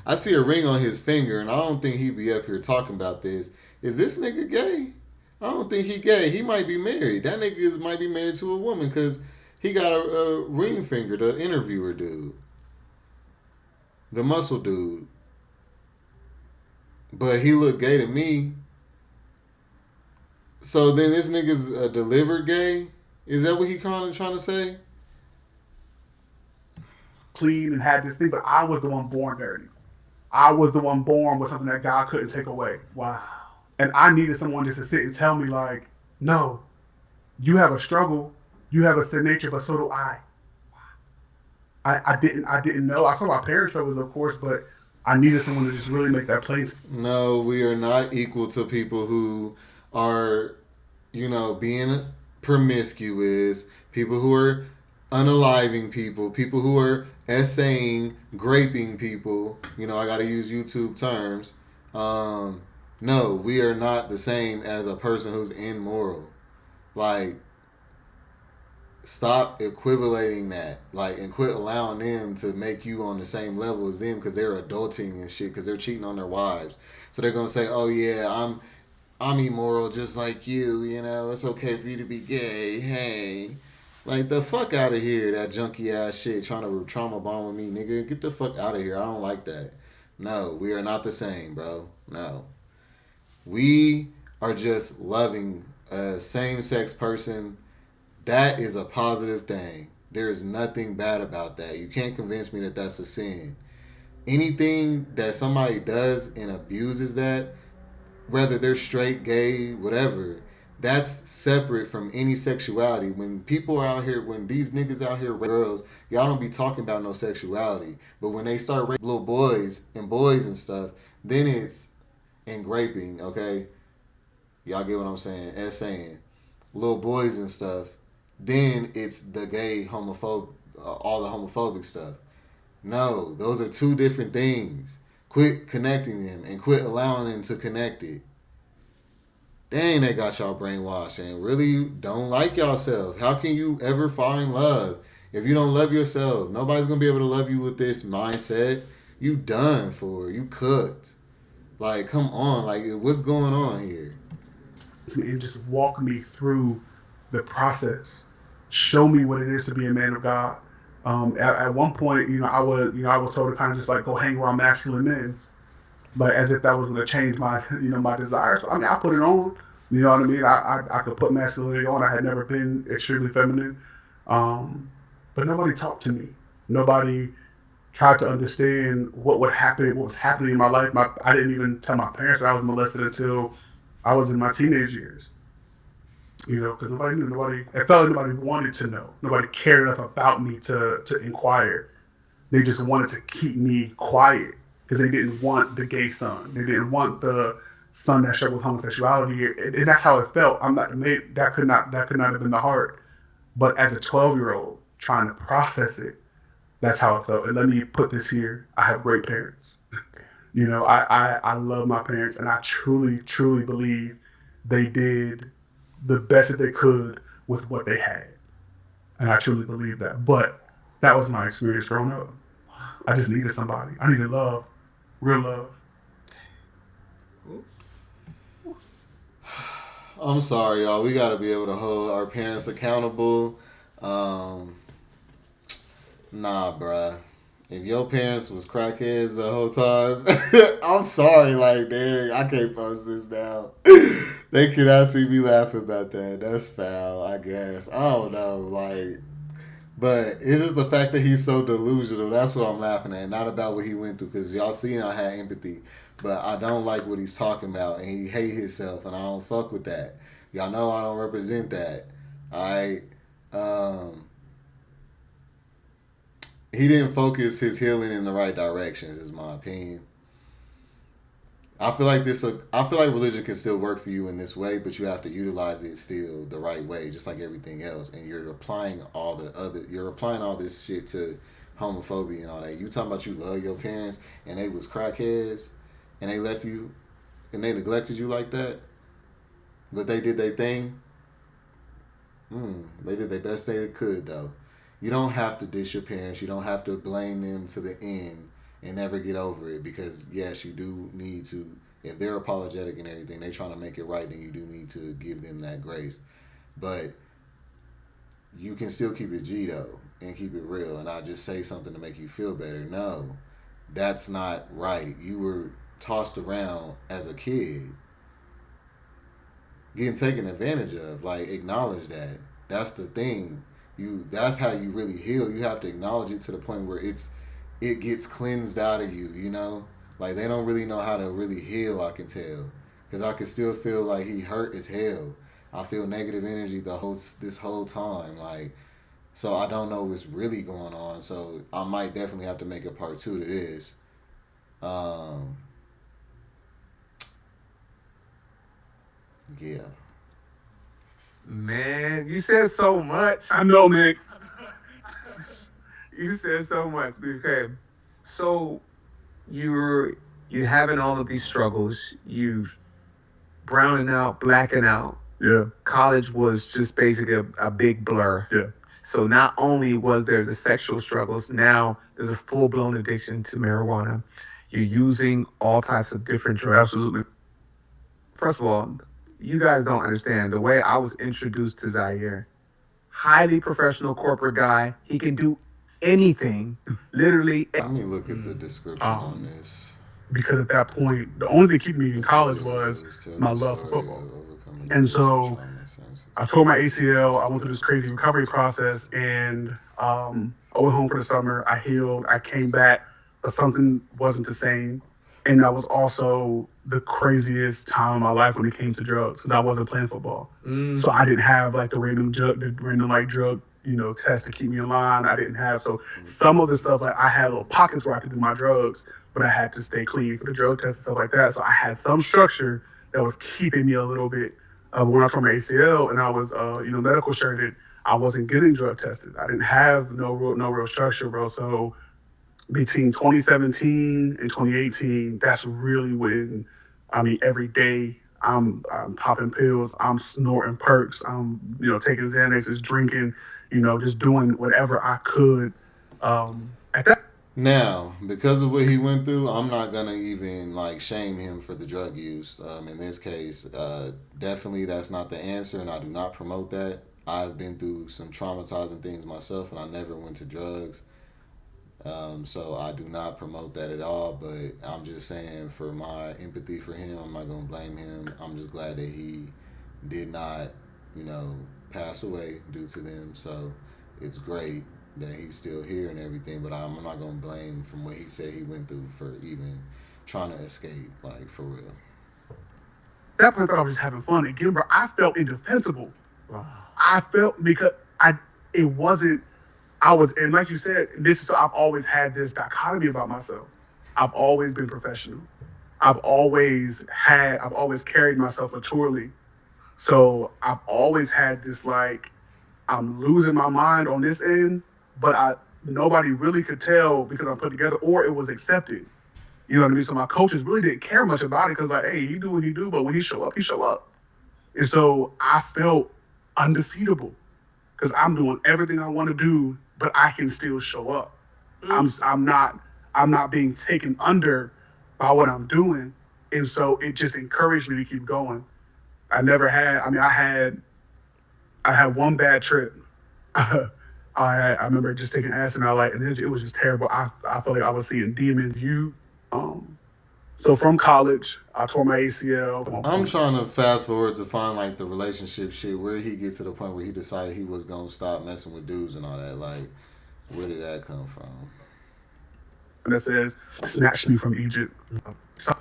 I see a ring on his finger, and I don't think he'd be up here talking about this. Is this nigga gay? I don't think he gay. He might be married. That nigga might be married to a woman because he got a ring finger. The interviewer dude, the muscle dude, but he looked gay to me. So then this nigga's delivered gay? Is that what he kind of trying to say? Clean and had this thing, but I was the one born dirty. I was the one born with something that God couldn't take away. Wow. And I needed someone just to sit and tell me, like, no, you have a struggle, you have a sin nature, but so do I. I didn't know. I saw my parents' struggles, of course, but I needed someone to just really make that place. No, we are not equal to people who are, being promiscuous, people who are unaliving people, people who are essaying, graping people. I got to use YouTube terms. No, we are not the same as a person who's immoral. Like, stop equivalating that. Like, and quit allowing them to make you on the same level as them because they're adulting and shit because they're cheating on their wives. So they're going to say, oh, yeah, I'm immoral just like you, it's okay for you to be gay, hey. Like, the fuck out of here, that junky ass shit, trying to trauma bond with me, nigga. Get the fuck out of here, I don't like that. No, we are not the same, bro. No. We are just loving a same-sex person. That is a positive thing. There is nothing bad about that. You can't convince me that that's a sin. Anything that somebody does and abuses that, whether they're straight, gay, whatever, that's separate from any sexuality. When people are out here, when these niggas out here rape girls, y'all don't be talking about no sexuality. But when they start raping little boys and stuff, then it's and graping, okay? Y'all get what I'm saying? As saying little boys and stuff, then it's the gay homophobe, all the homophobic stuff. No, those are two different things. Quit connecting them and quit allowing them to connect it. Dang, they got y'all brainwashed and really don't like yourself. How can you ever find love if you don't love yourself? Nobody's going to be able to love you with this mindset. You done for. You cooked. Like, come on. Like, what's going on here? And just walk me through the process. Show me what it is to be a man of God. At one point, I was told to kind of just like go hang around masculine men, but as if that was going to change my, my desires. So, I put it on. You know what I mean? I could put masculinity on. I had never been extremely feminine, but nobody talked to me. Nobody tried to understand what would happen, what was happening in my life. I didn't even tell my parents that I was molested until I was in my teenage years. Because nobody knew. It felt like nobody wanted to know. Nobody cared enough about me to inquire. They just wanted to keep me quiet because they didn't want the gay son. They didn't want the son that struggled with homosexuality, and that's how it felt. That could not have been the heart. But as a 12-year-old trying to process it, that's how it felt. And let me put this here: I have great parents. I love my parents, and I truly, truly believe they did the best that they could with what they had. And I truly believe that. But that was my experience growing up. I just needed somebody. I needed love. Real love. I'm sorry, y'all. We got to be able to hold our parents accountable. Nah, bruh. If your parents was crackheads the whole time, I'm sorry, like, dang, I can't post this now. They cannot see me laughing about that. That's foul, I guess. I don't know, like, but it's just the fact that he's so delusional. That's what I'm laughing at, not about what he went through. Because y'all seen I had empathy, but I don't like what he's talking about, and he hate himself, and I don't fuck with that. Y'all know I don't represent that. All right. Um, he didn't focus his healing in the right directions, is my opinion. I feel like this. I feel like religion can still work for you in this way, but you have to utilize it still the right way, just like everything else. And you're applying all the other. You're applying all this shit to homophobia and all that. You talking about you love your parents and they was crackheads, and they left you, and they neglected you like that, but they did their thing. They did their best they could though. You don't have to dish your parents. You don't have to blame them to the end and never get over it, because yes, you do need to. If they're apologetic and everything, they trying to make it right, then you do need to give them that grace. But you can still keep it G though and keep it real and not just say something to make you feel better. No, that's not right. You were tossed around as a kid, getting taken advantage of. Like, acknowledge that. That's the thing. That's how you really heal. You have to acknowledge it to the point where it gets cleansed out of you, you know? Like, they don't really know how to really heal, I can tell. Because I can still feel like he hurt as hell. I feel negative energy this whole time. Like, so I don't know what's really going on. So I might definitely have to make a part 2 to this. Yeah. Man, you said so much. I know, man. You said so much. Okay, so you're having all of these struggles. You browning out, blacking out. Yeah. College was just basically a big blur. Yeah. So not only was there the sexual struggles, now there's a full blown addiction to marijuana. You're using all types of different drugs. Absolutely. First of all, you guys don't understand the way I was introduced to Zaire. Highly professional corporate guy. He can do anything, literally. Let me look at the description on this. Because at that point, the only thing keeping me in college was my love for football. And so I tore my ACL. I went through this crazy recovery process, and I went home for the summer. I healed. I came back, but something wasn't the same. And that was also the craziest time of my life when it came to drugs, because I wasn't playing football. So I didn't have like the random drug, test to keep me in line. I didn't have, so some of the stuff, like I had little pockets where I could do my drugs, but I had to stay clean for the drug test and stuff like that. So I had some structure that was keeping me a little bit. When I tore my ACL and I was, medical shirted, I wasn't getting drug tested. I didn't have no real structure, bro. So between 2017 and 2018, that's really when, every day I'm popping pills, I'm snorting perks, I'm, taking Xanaxes, drinking, just doing whatever I could. At that. Now, because of what he went through, I'm not gonna even like shame him for the drug use. In this case, definitely that's not the answer, and I do not promote that. I've been through some traumatizing things myself, and I never went to drugs. So I do not promote that at all, but I'm just saying, for my empathy for him, I'm not going to blame him. I'm just glad that he did not, pass away due to them. So it's great that he's still here and everything, but I'm not going to blame him from what he said he went through for even trying to escape, like, for real. At that point, I thought I was just having fun. Again, bro, I felt indefensible. Wow. I felt because it wasn't, and like you said, I've always had this dichotomy about myself. I've always been professional. I've always carried myself maturely. So I've always had this, like, I'm losing my mind on this end, but nobody really could tell because I'm put together, or it was accepted. You know what I mean? So my coaches really didn't care much about it, because, like, hey, you do what you do, but when he show up, he show up. And so I felt undefeatable, because I'm doing everything I want to do, but I can still show up. I'm not being taken under by what I'm doing. And so it just encouraged me to keep going. I had one bad trip. I I remember just taking acid and it was just terrible. I felt like I was seeing demons. So from college, I tore my ACL. I'm trying to fast forward to find like the relationship shit where he gets to the point where he decided he was gonna stop messing with dudes and all that. Like, where did that come from? And it says, snatched me from Egypt. So,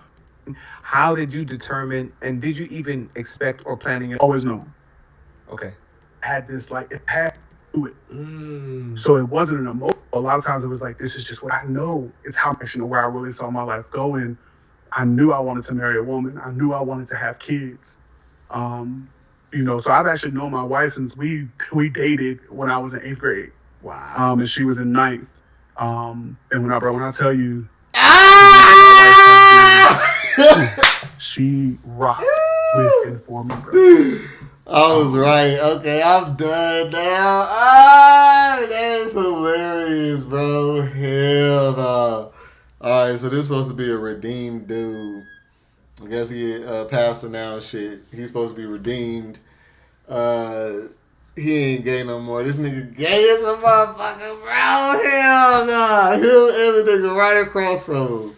How did you determine, and did you even expect or planning it? always known. Okay. Had this, like, it had to do it. So it wasn't an emotion. A lot of times it was like, this is just what I know. It's how much, where I really saw my life going. I knew I wanted to marry a woman. I knew I wanted to have kids. So I've actually known my wife since we dated when I was in 8th grade. Wow. And she was in 9th. And when I tell you, she rocks with informing, bro. I was right. Okay, I'm done now. Ah, that's hilarious, bro. Hell no. All right, so this is supposed to be a redeemed dude. I guess he a pastor now and shit. He's supposed to be redeemed. He ain't gay no more. This nigga gay as a motherfucker, bro. Hell nah. Him and the nigga right across from him.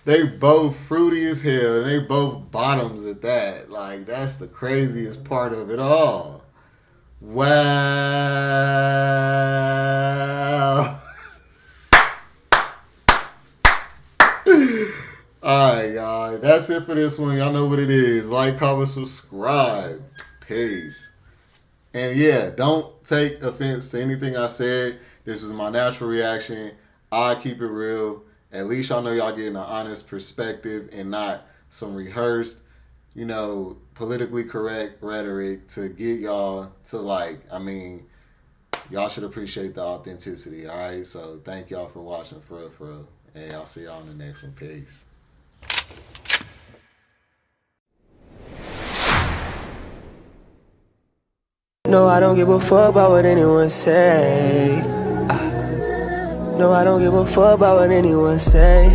They both fruity as hell, and they both bottoms at that. Like, that's the craziest part of it all. Wow. Alright, y'all. That's it for this one. Y'all know what it is. Like, comment, subscribe. Peace. And yeah, don't take offense to anything I said. This was my natural reaction. I keep it real. At least y'all know y'all getting an honest perspective and not some rehearsed, politically correct rhetoric to get y'all to y'all should appreciate the authenticity, all right? So thank y'all for watching, for real. And I'll see y'all in the next one. Peace. No, I don't give a fuck about what anyone say. No, I don't give a fuck about what anyone say.